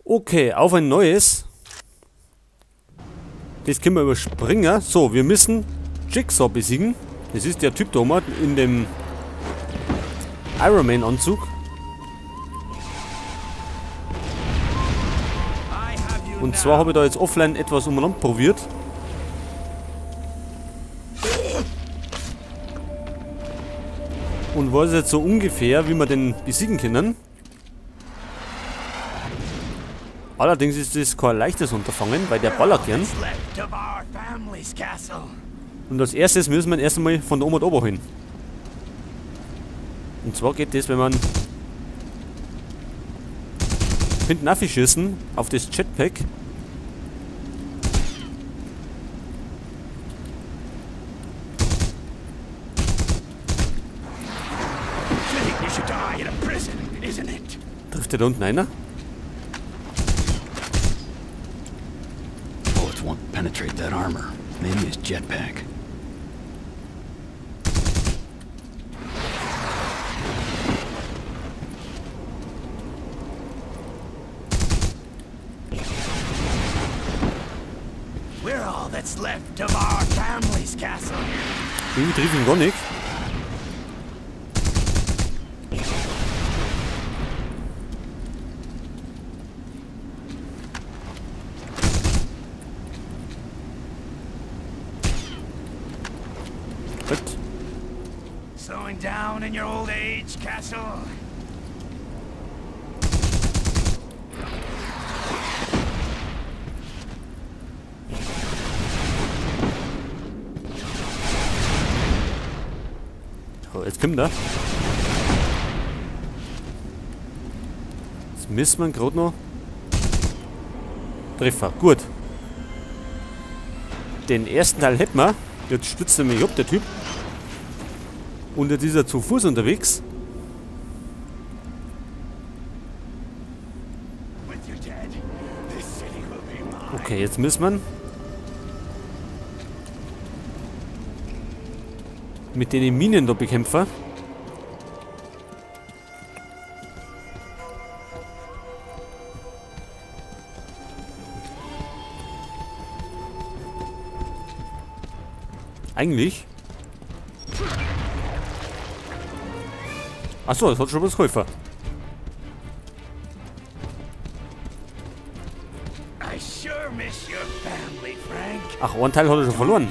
Okay, auf ein neues. Das können wir überspringen. So, wir müssen Jigsaw besiegen. Das ist der Typ da oben in dem Iron Man Anzug. Und zwar habe ich da jetzt offline etwas umeinander probiert. Und weiß jetzt so ungefähr, wie wir den besiegen können. Allerdings ist das kein leichtes Unterfangen, weil der ballert gern. Und als erstes müssen wir erst einmal von der Oma oben hin. Und zwar geht das, wenn man hinten aufschießen auf das Jetpack. Trifft der da unten einer? Bullets won't penetrate that armor. Maybe his jetpack. We're all that's left of our family's castle. Irgendwie trifft ihn gar nicht. Slowing down in your old age, castle. So, jetzt kommt er. Jetzt müssen wir gerade noch Treffer. Gut. Den ersten Teil hätten wir. Jetzt stützt er mich ab, der Typ. Und jetzt ist er zu Fuß unterwegs. Okay, jetzt müssen wir mit den Minen da bekämpfen. Eigentlich. Achso, das hat schon was geholfen. Ach, einen Teil hat er schon verloren.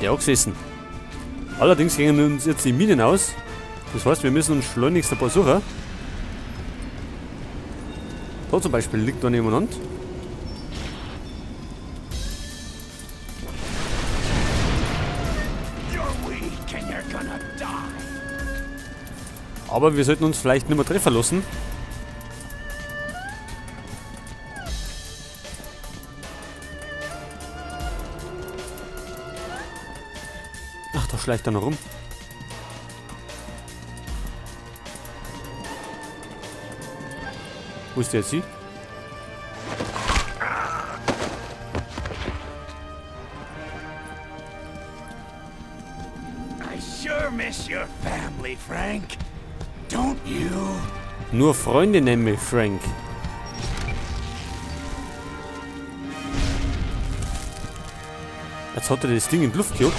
Der auch gesessen. Allerdings gehen uns jetzt die Minen aus. Das heißt, wir müssen uns schleunigst ein paar suchen. Da zum Beispiel liegt da nebeneinander. Aber wir sollten uns vielleicht nicht mehr treffen lassen. Ach, da schleicht er noch rum. Wo ist der jetzt hier? I sure miss your family, Frank. Don't you? Nur Freunde nennen mich Frank. Jetzt hat er das Ding in die Luft gejuckt.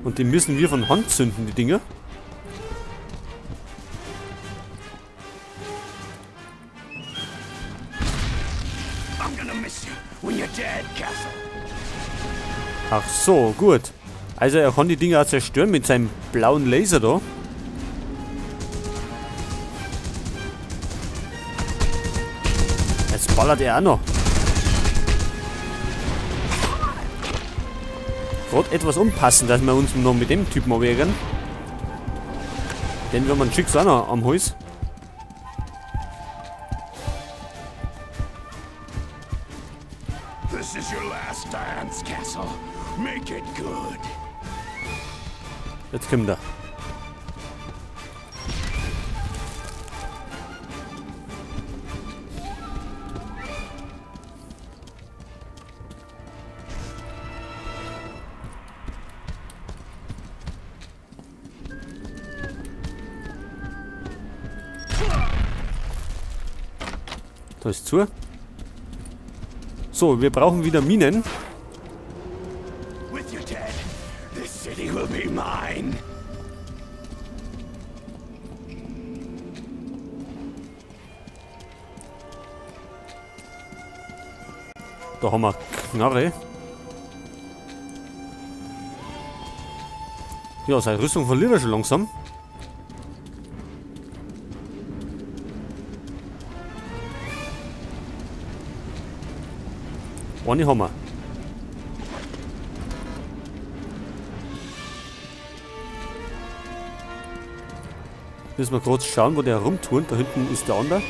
Und die müssen wir von Hand zünden, die Dinger. Ach so, gut. Also er kann die Dinger auch zerstören mit seinem blauen Laser da. Jetzt ballert er auch noch. Gerade etwas umpassen, dass wir uns noch mit dem Typen abwägen. Denn wir haben einen Jigsaw noch am Hals. This is your last dance, Castle. Make it good. Jetzt kommt er. Da ist zu. So, wir brauchen wieder Minen. With your dead, this city will be mine. Da haben wir Knarre. Ja, seine Rüstung verliert er schon langsam. Eine haben wir. Müssen wir kurz schauen, wo der rumturnt. Da hinten ist der andere.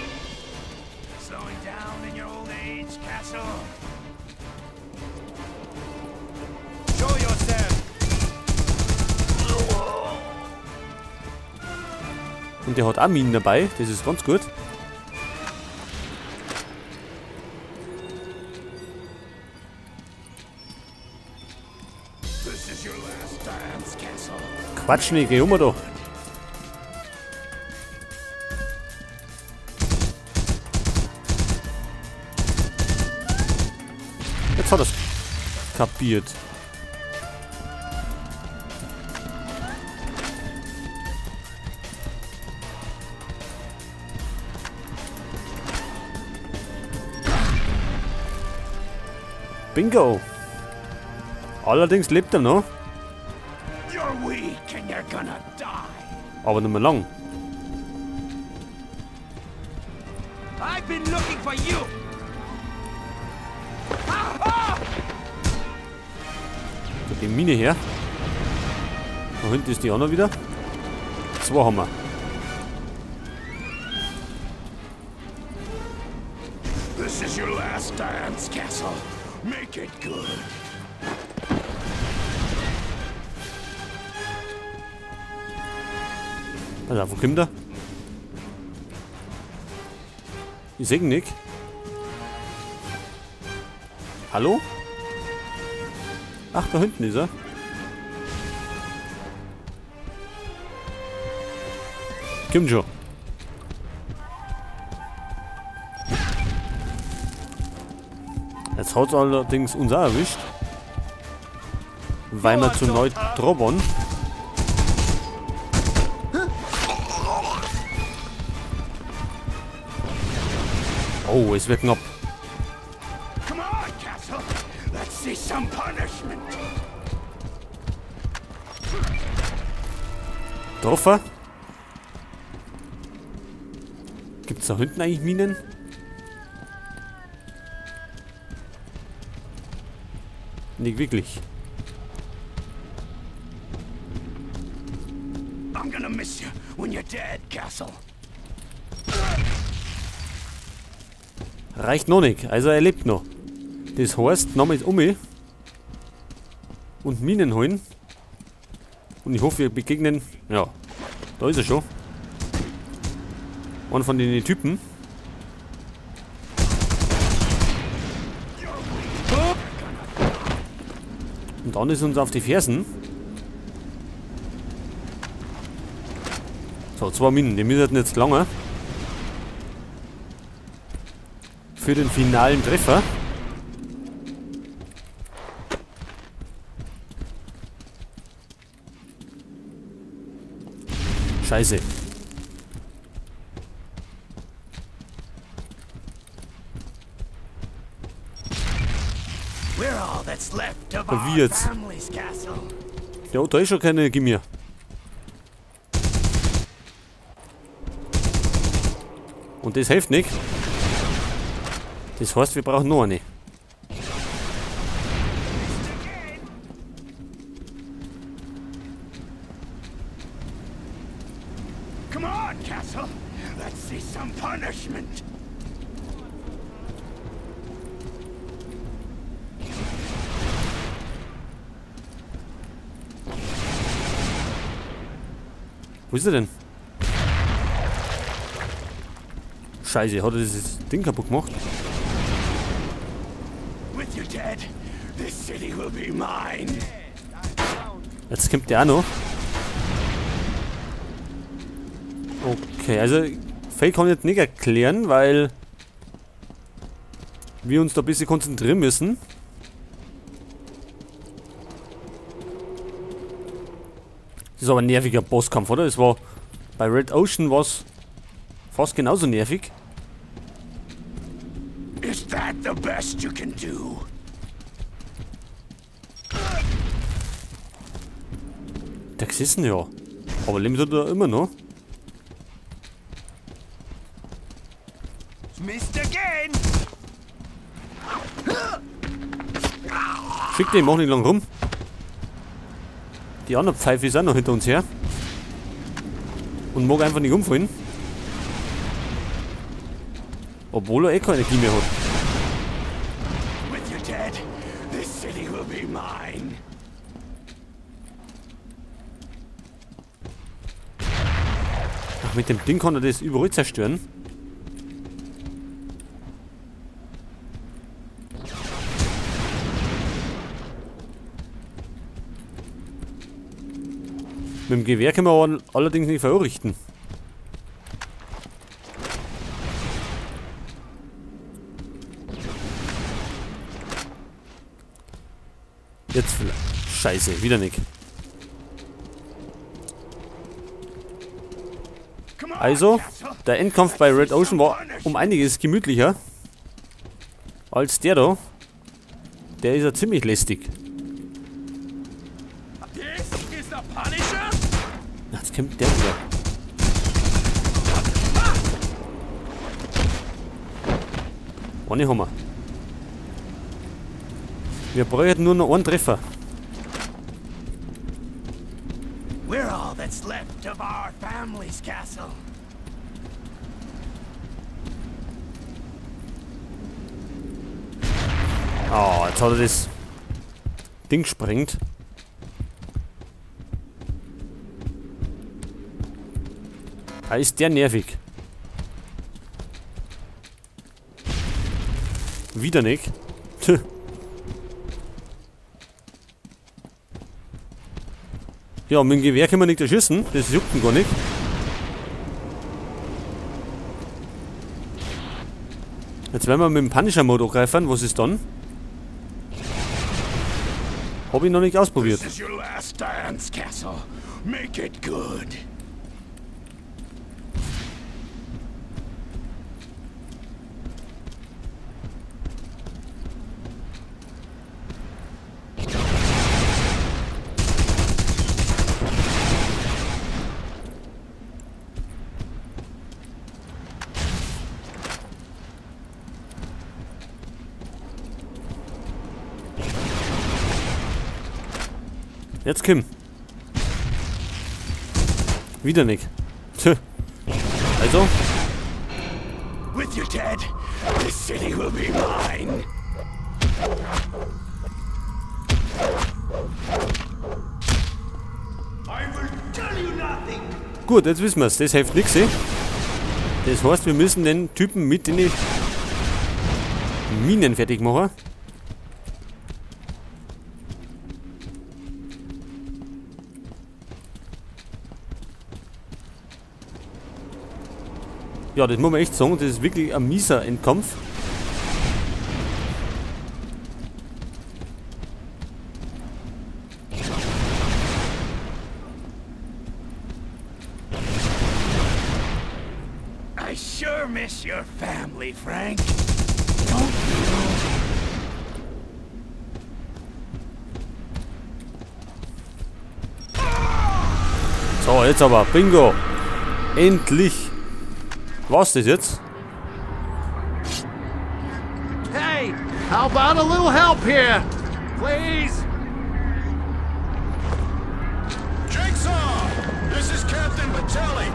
Slowing down in your old age, Castle. Show yourself. Und der hat auch Minen dabei. Das ist ganz gut. This is your last dance, Castle. Quatsch nicht, geh um da. Jetzt hat er es kapiert. Bingo! Allerdings lebt er noch, You're weak and you're gonna die. aber nicht mehr lang. I've been looking for you. Da die Mine her. Da hinten ist die auch noch wieder. Zwei haben wir. This is your last dance, Castle. Make it good. Also, wo kommt er? Ich sehe ihn nicht. Hallo? Ach, da hinten ist er. Kommt schon. Jetzt hat es allerdings uns auch erwischt. Weil wir zu neu droben. Oh, es wird knapp. Come on, Castle. Let's see some punishment. Getroffen. Gibt es da hinten eigentlich Minen? Nicht wirklich. I'm gonna miss you when you're dead, Castle. Reicht noch nicht. Also er lebt noch. Das heißt, nochmal um und Minen holen. Und ich hoffe, wir begegnen. Ja, da ist er schon. Einer von den Typen. Und dann ist uns auf die Fersen. So, 2 Minen. Die müssen jetzt lange. Für den finalen Treffer. Scheiße. We're all that's left of Wie our jetzt? family's castle. Ja, da ist schon keine. Gib mir. Und das hilft nicht. Das heißt, wir brauchen noch eine. Come on, Castle. Let's see some punishment. Wo ist er denn? Scheiße, hat er dieses Ding kaputt gemacht? With you dead, this city will be mine. Jetzt kommt der auch noch. Okay, also Faye kann ich jetzt nicht erklären, weil wir uns da ein bisschen konzentrieren müssen. Das ist aber ein nerviger Bosskampf, oder? Es war bei Red Ocean was fast genauso nervig. Is that the best you can do? Der gesessen, ja. Aber leben tut er immer noch. Missed again! Schick den, mach nicht lang rum. Die andere Pfeife ist auch noch hinter uns her. Und mag einfach nicht umfallen. Obwohl er eh keine Energie mehr hat. With your dead, this city will be mine. Ach, mit dem Ding kann er das überall zerstören. Mit dem Gewehr können wir allerdings nicht verrichten. Jetzt vielleicht. Scheiße, wieder nicht. Also, der Endkampf bei Red Ocean war um einiges gemütlicher als der da. Der ist ja ziemlich lästig. Jetzt kommt der wieder. Ohne Hammer. Wir brauchen nur noch einen Treffer. We're all that's left of our family's castle. Oh, jetzt hat er das Ding gesprengt. Da ist der nervig. Wieder nicht. Tch. Ja, mit dem Gewehr können wir nicht erschießen. Das juckt ihn gar nicht. Jetzt werden wir mit dem Punisher-Mode angreifen. Was ist dann? Hab ich noch nicht ausprobiert. This is your last dance, castle. Make it good. Jetzt Kim. Wieder nicht. Tch. Also. With your dead, this city will be mine. I will tell you nothing. Gut, jetzt wissen wir es. Das hilft nichts. Das heißt, wir müssen den Typen mit in die Minen fertig machen. Ja, das muss man echt sagen, das ist wirklich ein mieser Endkampf. I sure miss your family, Frank. Don't you? So, jetzt aber. Bingo. Endlich. Was das jetzt? Hey, how about a little help here? Please? Jigsaw! This is Captain Batelli.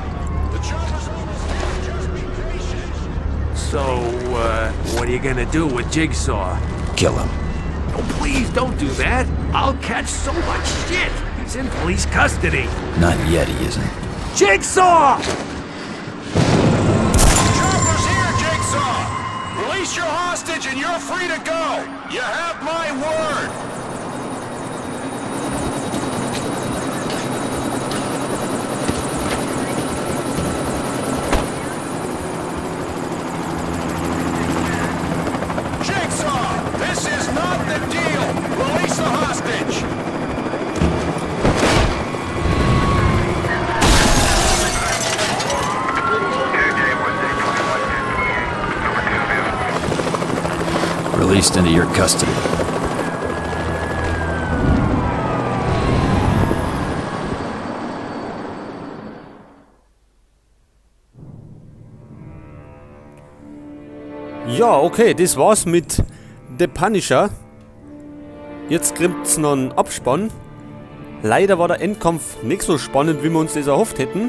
The chopper's almost here. Just be patient. So, what are you gonna do with Jigsaw? Kill him. Oh, please don't do that. I'll catch so much shit. He's in police custody. Not yet, he isn't. Jigsaw! Chopper's here, Jigsaw! Release your hostage and you're free to go. You have my word. Released into your custody. Ja, okay, das war's mit The Punisher. Jetzt kriegt's noch einen Abspann. Leider war der Endkampf nicht so spannend, wie wir uns das erhofft hätten.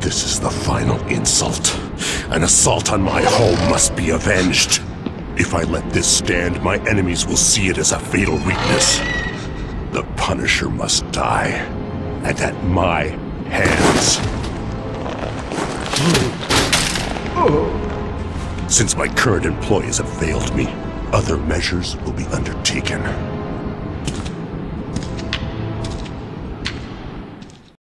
This is the final insult. An assault on my home must be avenged. If I let this stand, my enemies will see it as a fatal weakness. The Punisher must die, and at my hands. Since my current employees have failed me, other measures will be undertaken.